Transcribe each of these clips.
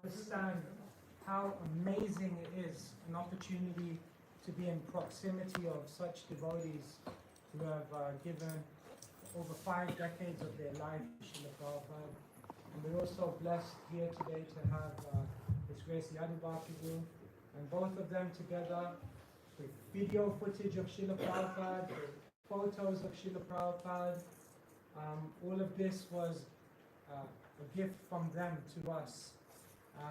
understand how amazing it is, an opportunity to be in proximity of such devotees who have given over 5 decades of their life to Srila Prabhupada. And we're also blessed here today to have His Grace Yadu Bapu, and both of them together with video footage of Srila Prabhupada, with photos of Srila Prabhupada. All of this was a gift from them to us.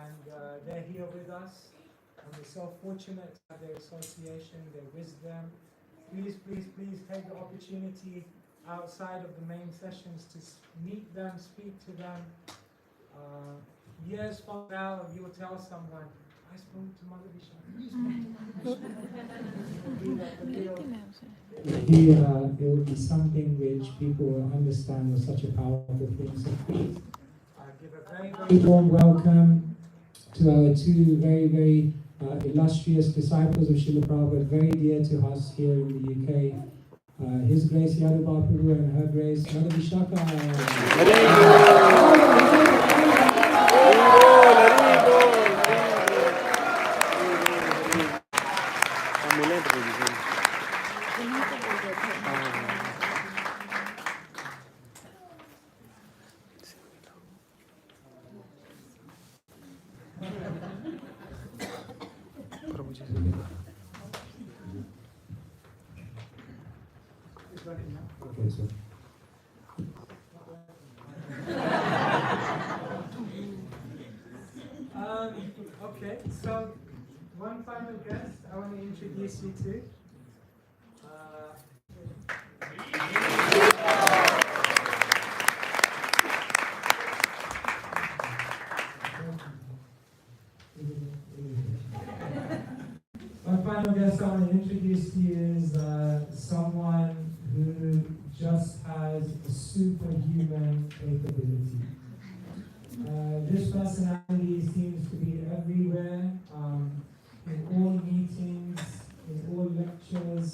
And they're here with us. And we're so fortunate to have their association, their wisdom. Please, please, please take the opportunity outside of the main sessions to meet them, speak to them. Years from now, you will tell someone, I spoke to Mother Vishal. It will be something which people will understand was such a powerful thing. So please give a very, very warm welcome to our two very, very illustrious disciples of Srila Prabhupada, very dear to us here in the UK. His Grace Yadu Bapu and Her Grace Mother Vishaka. Okay, sir. Okay, so one final guest I want to introduce you to. One final guest I want to introduce to you is someone who just has a superhuman capability. This personality seems to be everywhere, in all meetings, in all lectures.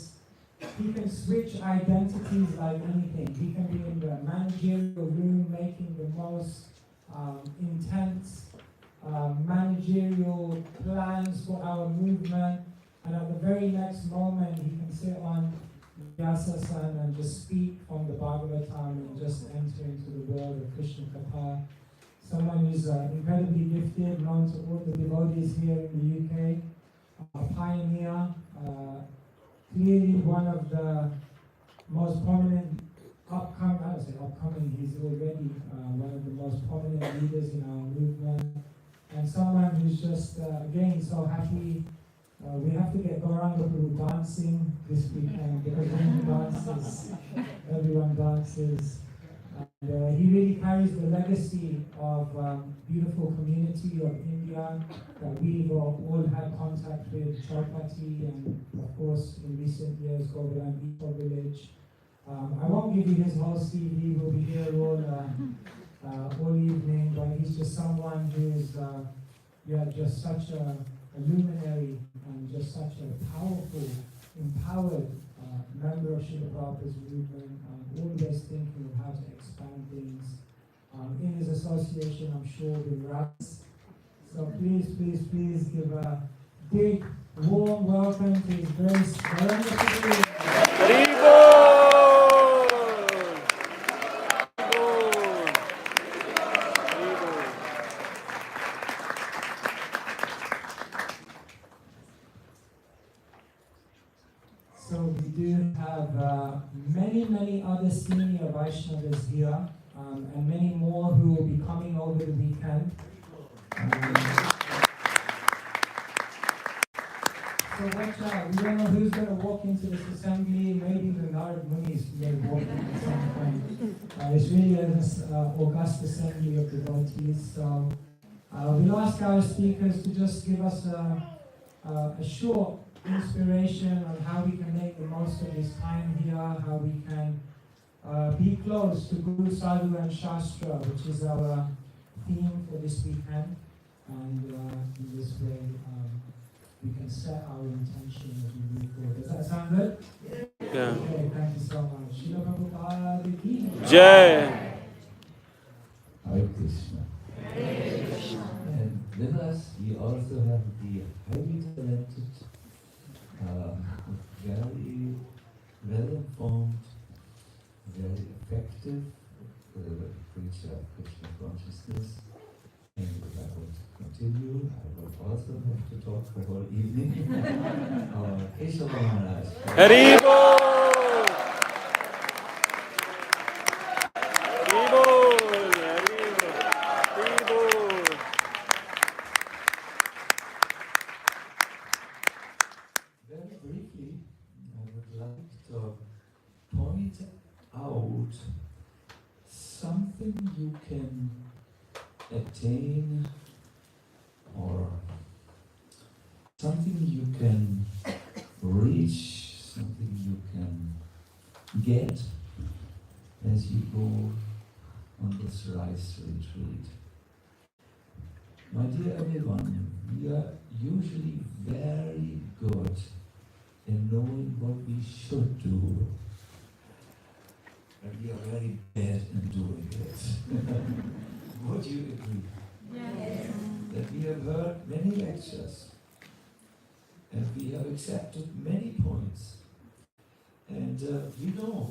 He can switch identities like anything. He can be in the managerial room making the most intense managerial plans for our movement, and at the very next moment he can sit on Vyasa-san and just speak from the Bhagavatam and just enter into the world of Krishna Katha. Someone who's incredibly gifted, known to all the devotees here in the UK, a pioneer, clearly one of the most prominent upcoming, he's already one of the most prominent leaders in our movement, and someone who's just, again, so happy. We have to get Gauranga Prabhu dancing this weekend, because when he dances, everyone dances. And he really carries the legacy of beautiful community of India that we've all had contact with, Chaupati, and of course in recent years Govardhan Eco Village. I won't give you his whole CV, we'll be here all evening, but he's just someone who's just such a luminary and just such a powerful, empowered member of Srila Prabhupada's movement, always thinking of how to expand things. In his association, I'm sure, with Ras. So please, please, please give a big, warm welcome to His Grace Gauranga. So we do have many other senior Vaishnavas here, and many more who will be coming over the weekend. So watch out, we don't know who's going to walk into this assembly. Maybe the Narad Munis may walk in at some point. It's really an august assembly of devotees. So we'll ask our speakers to just give us a short inspiration on how we can make the most of this time here, how we can be close to Guru, Sadhu and Shastra, which is our theme for this weekend. And in this way, we can set our intention as we move forward. Does that sound good? Yeah. Okay, thank you so much. Srila Prabhupada ki Jai. Hare Krishna. Hare Krishna. And then us, we also have the highly talented, very well-informed, very effective preacher of Krishna consciousness. And if I would continue, I would also have to talk the whole evening. Our Keshava Maharaj. Haribol! Haribol! Haribol! Very briefly, I would like to point out something you can attain or something you can reach, something you can get as you go on this rice retreat. My dear everyone, we are usually very good in knowing what we should do, and we are very bad in doing it. Would you agree? Yes. That we have heard many lectures and we have accepted many points, and we know,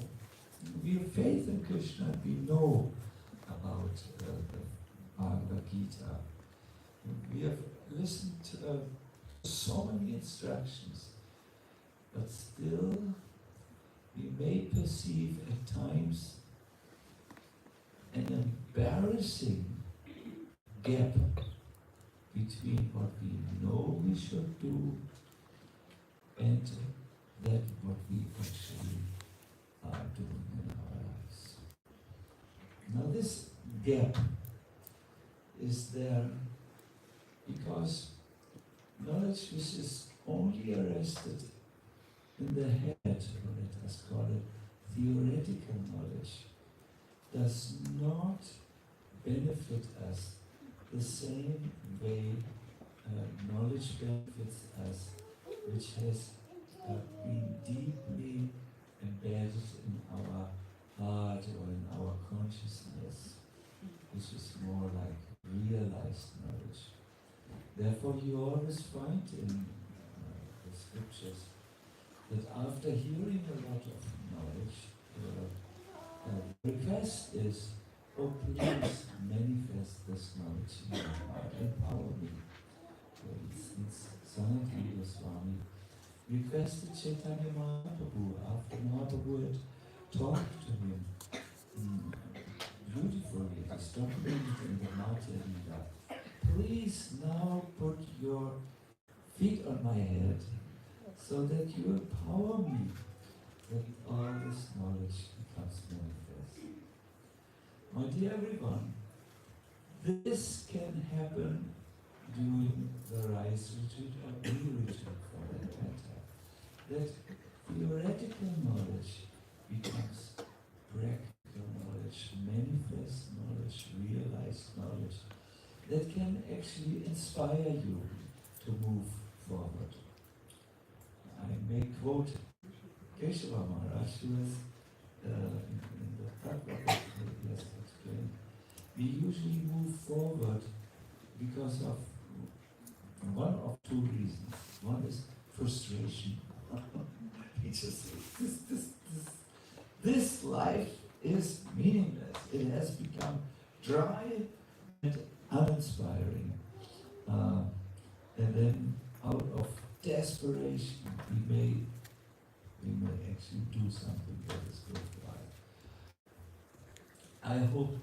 we have faith in Krishna, we know about the Bhagavad Gita. We have listened to so many instructions, but still we may perceive at times an embarrassing gap between what we know we should do and that what we actually are doing in our lives. Now this gap is there because knowledge which is only arrested in the head, or let us call it theoretical knowledge, does not benefit us the same way knowledge benefits us, which has been deeply embedded in our heart or in our consciousness, which is more like realized knowledge. Therefore, you always find in the scriptures that after hearing a lot of knowledge, the request is, oh, please manifest this knowledge in my heart, empower me. For instance, Sanatana Goswami requested Chaitanya Mahaprabhu after Mahaprabhu had talked to him beautifully, as documented in the Madhya Lila. Please now put your feet on my head so that you empower me, that all this knowledge becomes manifest. My dear everyone, this can happen during the Rice Retreat or any retreat for that matter. That theoretical knowledge becomes practical knowledge, manifest knowledge, realized knowledge that can actually inspire you to move forward. I may quote Keshava Maharaj, who is in the Bhagavad Gita has explained. We usually move forward because of one of two reasons. One is frustration. We just say, this life is meaningless. It has become dry and uninspiring. And then out of desperation, we may actually do something that is worthwhile. I hope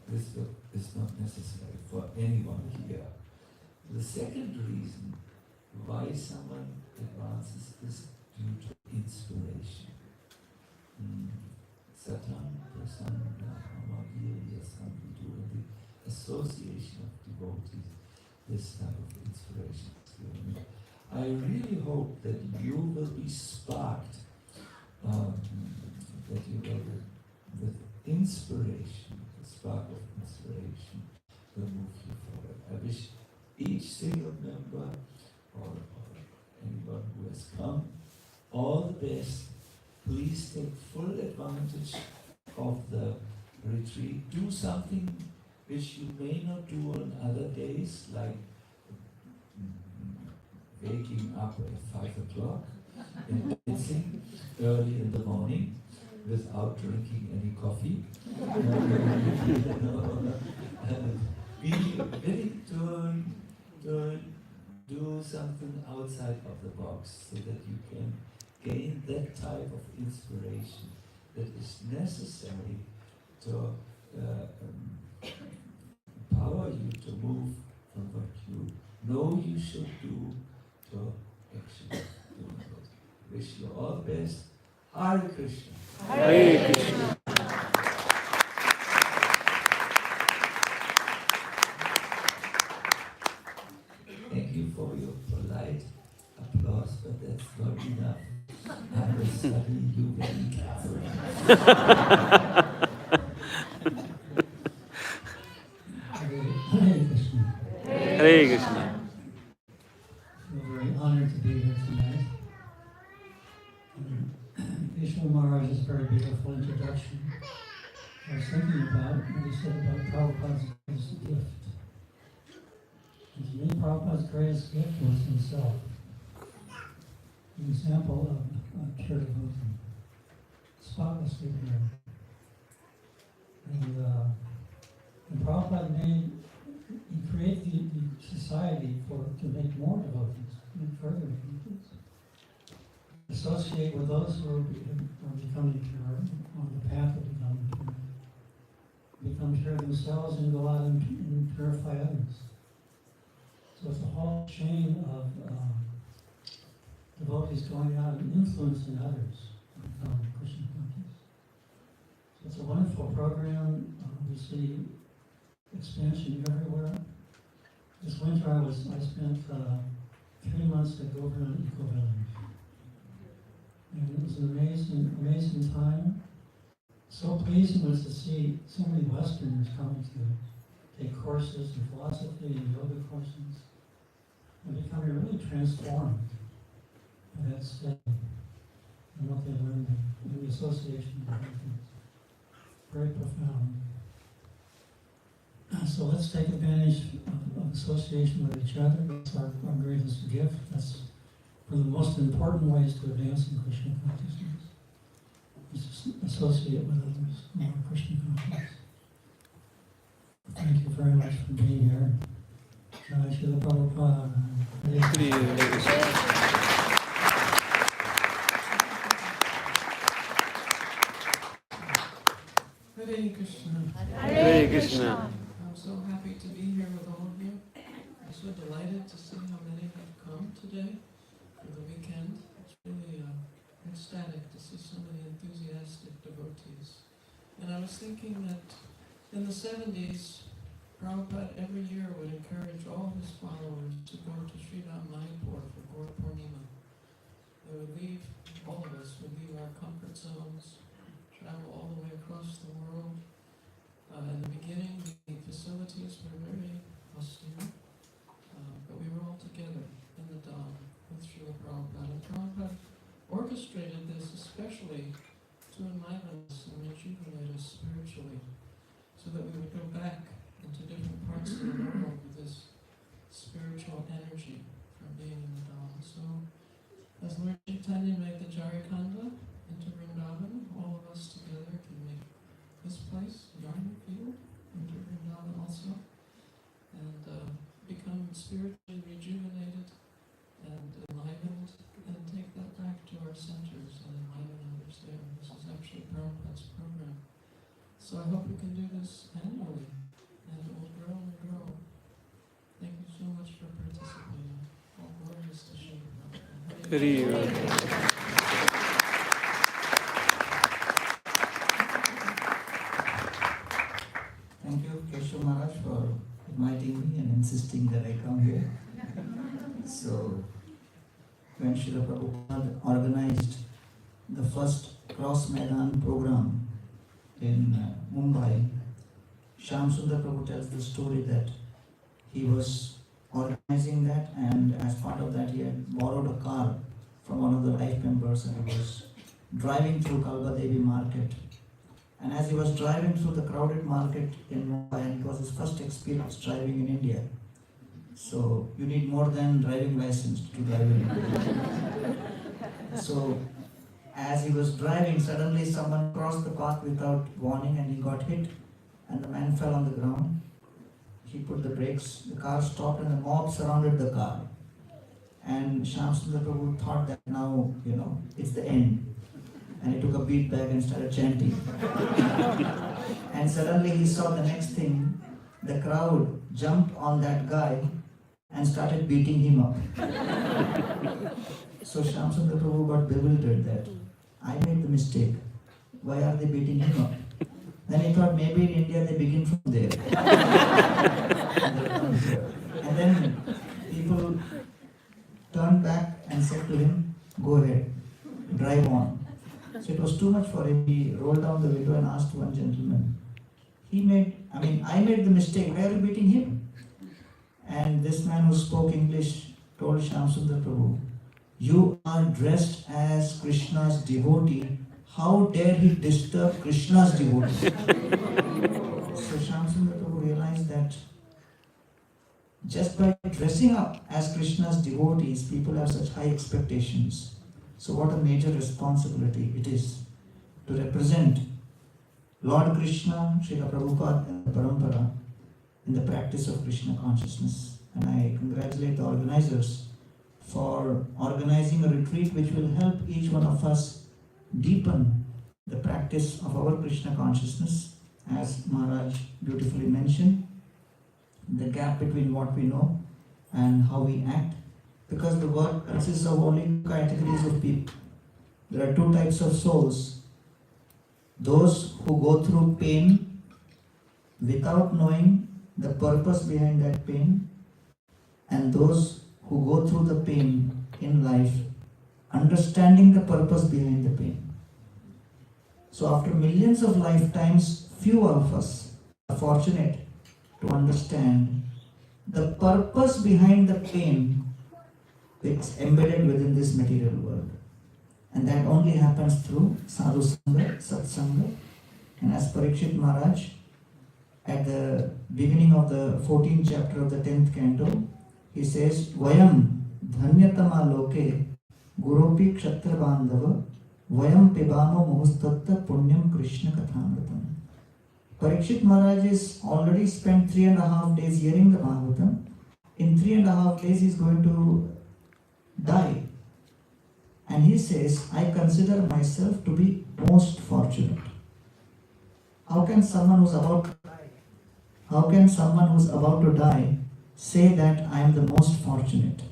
this is not necessary for anyone here. The second reason why someone advances is due to inspiration. Satam Prasanna Amagir Yasam, we do in the association of devotees, this type of inspiration is given. I really hope that you will be sparked, that you will, with inspiration, the spark of inspiration, will move you forward. I wish each single member or anyone who has come all the best. Please take full advantage of the retreat. Do something which you may not do on other days, like waking up at 5 o'clock and dancing early in the morning without drinking any coffee. Be willing to do something outside of the box so that you can gain that type of inspiration that is necessary to empower you to move from what you know you should do to actually doing it. Wish you all the best. Hare Krishna. Hare Krishna. Thank you for your polite applause, but that's not enough. I will study you very carefully. Hare Krishna. Hare Krishna. We're very honored to be here tonight. Vishnu Maharaj is a very beautiful introduction. I was thinking about what he said about Prabhupada's greatest gift. And to me, Prabhupada's greatest gift was himself. An example of a pure devotee, spotlessly pure. And Prabhupada he created the society to make more devotees, make further devotees. Associate with those who are becoming pure, on the path of becoming pure. Become pure themselves and go out and purify others. So it's a whole chain of devotees going out and influencing others to become Krishna conscious. So it's a wonderful program. We see expansion everywhere. This winter I spent 3 months at Govardhan Eco Village. And it was an amazing time. So pleasing was to see so many Westerners coming to take courses in philosophy and yoga courses and becoming really transformed by that study and what they learned in the association with things. Very profound. So let's take advantage of association with each other. That's our greatest gift. That's one of the most important ways to advance in Krishna consciousness. Is to associate with others who are Krishna conscious. Thank you very much for being here. Jai Srila Prabhupada. Hare Krishna. Hare Krishna. I'm so happy to be here with all of you. I'm so delighted to see how many have come today for the weekend. It's really ecstatic to see so many enthusiastic devotees. And I was thinking that in the 70s, Prabhupada every year would encourage all his followers to go to Sri Ram Mayapur for Gaur Purnima. They would leave, all of us would leave our comfort zones, travel all the way across the world. In the beginning, the facilities were very austere, but we were all together in the Dham with Srila Prabhupada. And Prabhupada orchestrated this especially to enliven us and rejuvenate us spiritually, so that we would go back into different parts of the world with this spiritual energy from being in the Dham. So, as Lord Chaitanya made the Jarikhanda into Vrindavan, all of us together can make this place, Yarni Field, into Vrindavan also, and become spiritually rejuvenated and enlivened, and take that back to our centers and enliven others there. This is actually Prabhupada's program. So I hope we can do this annually, and it will grow and grow. Thank you so much for participating. All glories to Srila Prabhupada. Hare Krishna. Thank you, Keshav Maharaj, for inviting me and insisting that I come here. So, when Srila Prabhupada organized the first Cross Maidan program in Mumbai, Shyam Sundar Prabhu tells the story that he was organizing that, and as part of that he had borrowed a car from one of the life members, and he was driving through Kalba Devi market. And as he was driving through the crowded market in Mumbai, and it was his first experience driving in India, So you need more than driving license to drive in India. So as he was driving, suddenly someone crossed the path without warning and he got hit and the man fell on the ground. He put the brakes, the car stopped and the mob surrounded the car. And Shyam Sundar Prabhu thought that now, it's the end. And he took a beat bag and started chanting. And suddenly he saw the next thing, the crowd jumped on that guy and started beating him up. So Shyam Sundar Prabhu got bewildered that I made the mistake. Why are they beating him up? Then he thought maybe in India they begin from there. And then people turned back and said to him, go ahead, drive on. So it was too much for him. He rolled down the window and asked one gentleman, I made the mistake, why are you beating him? And this man who spoke English told Shyam Sundar Prabhu, you are dressed as Krishna's devotee. How dare he disturb Krishna's devotee? So Shyam Sundar Prabhu realized that just by dressing up as Krishna's devotees, people have such high expectations. So what a major responsibility it is to represent Lord Krishna, Srila Prabhupada and the Parampara in the practice of Krishna consciousness. And I congratulate the organizers for organizing a retreat which will help each one of us deepen the practice of our Krishna consciousness. As Maharaj beautifully mentioned, the gap between what we know and how we act. Because the world consists of only two categories of people. There are two types of souls. Those who go through pain without knowing the purpose behind that pain, and those who go through the pain in life understanding the purpose behind the pain. So after millions of lifetimes, few of us are fortunate to understand the purpose behind the pain which is embedded within this material world. And that only happens through sadhu sangha, satsanga. And as Parikshit Maharaj, at the beginning of the 14th chapter of the 10th canto, he says, Vayam dhanyatama loke guropi kshatra bandhava vayam pibamo muhustatta punyam Krishna kathamritam. Parikshit Maharaj is already spent 3.5 days hearing the Bhagavatam. In 3.5 days he is going to die. And he says, I consider myself to be most fortunate. How can someone who's about to die say that I am the most fortunate?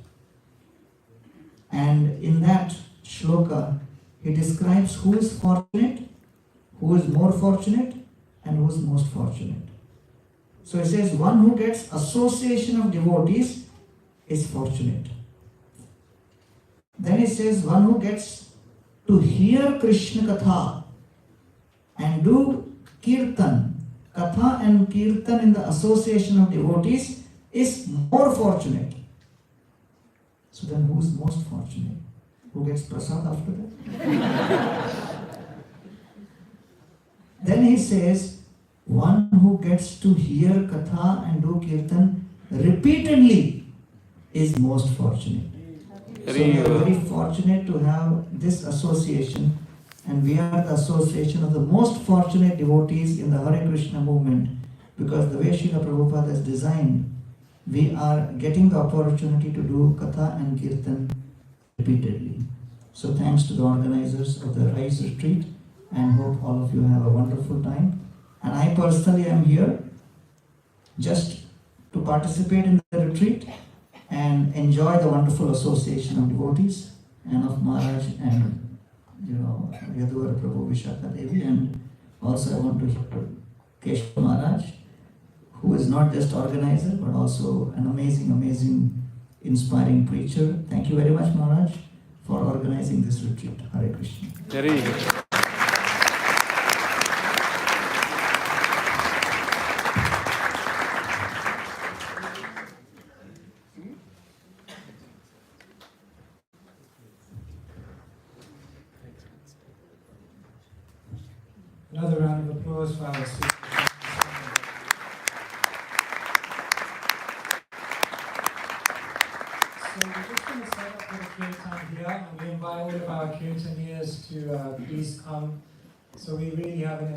And in that shloka, he describes who is fortunate, who is more fortunate, and who is most fortunate. So he says, one who gets association of devotees is fortunate. Then he says, one who gets to hear Krishna Katha and do Kirtan, Katha and Kirtan in the association of devotees is more fortunate. So then who is most fortunate? Who gets prasad after that? Then he says, one who gets to hear Katha and do Kirtan repeatedly is most fortunate. So we are very fortunate to have this association, and we are the association of the most fortunate devotees in the Hare Krishna movement, because the way Srila Prabhupada has designed, we are getting the opportunity to do Katha and Kirtan repeatedly. So thanks to the organizers of the Rise Retreat, and hope all of you have a wonderful time. And I personally am here just to participate in the retreat and enjoy the wonderful association of devotees and of Maharaj and Yaduvara Prabhu, Vishakha Devi, and also I want to hear Keshav Maharaj, who is not just organizer but also an amazing, inspiring preacher. Thank you very much, Maharaj, for organizing this retreat. Hare Krishna. Hare Krishna. Another round of applause for our speaker. So we're just going to set up for the kirtan here, and we invite all of our kirtaniers to please come. So we really have an